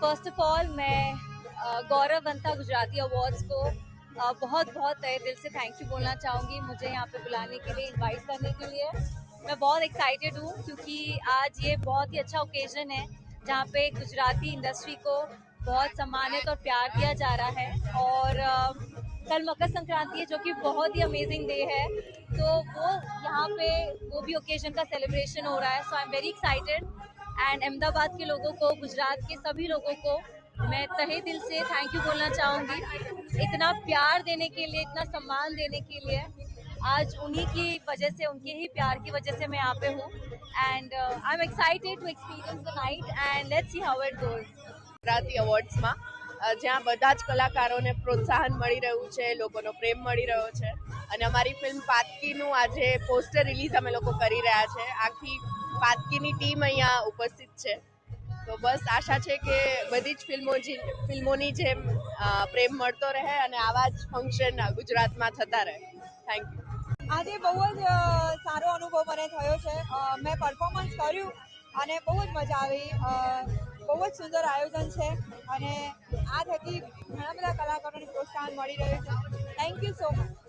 First of all मैं गौरव वंता Gujarati awards को बहुत बहुत तहे दिल से थैंक यू बोलना चाहूँगी, मुझे यहाँ पे बुलाने के लिए, इनवाइट करने के लिए। मैं बहुत एक्साइटेड हूँ क्योंकि आज ये बहुत ही अच्छा ओकेजन है जहाँ पे गुजराती इंडस्ट्री को बहुत सम्मानित और प्यार दिया जा रहा है। और कल मकर संक्रांति है जो कि बहुत ही अमेजिंग डे है, तो वो यहाँ पे वो भी ओकेजन का सेलिब्रेशन हो रहा है। So I am very excited and Ahmedabad के लोगों को, गुजरात के सभी लोगों को मैं तहे दिल से थैंक यू बोलना चाहूँगी, इतना प्यार देने के लिए, इतना सम्मान देने के लिए। आज उन्हीं की वजह से, उनके ही प्यार की वजह से मैं यहाँ पे हूँ and I am excited to experience the night and let's see how it goes. Gujarati અવોર્ડ્સમાં જ્યાં બધા જ કલાકારોને પ્રોત્સાહન મળી રહ્યું છે, લોકોનો પ્રેમ મળી રહ્યો છે અને અમારી ફિલ્મ પાતકીનું આજે પોસ્ટર રિલીઝ અમે લોકો કરી રહ્યા છે. આખી પાતકીની ટીમ અહીંયા ઉપસ્થિત છે. તો બસ આશા છે કે બધી જ ફિલ્મોની જેમ પ્રેમ મળતો રહે અને આવા જ ફંક્શન ગુજરાતમાં થતા રહે. Thank you. આજે બહુ જ સારો અનુભવ મને થયો છે. મેં પરફોર્મન્સ કર્યું અને બહુ જ મજા આવી. બહુ જ સુંદર આયોજન છે અને આ થકી ઘણા બધા કલાકારોને પ્રોત્સાહન મળી રહ્યું છે. Thank you so much.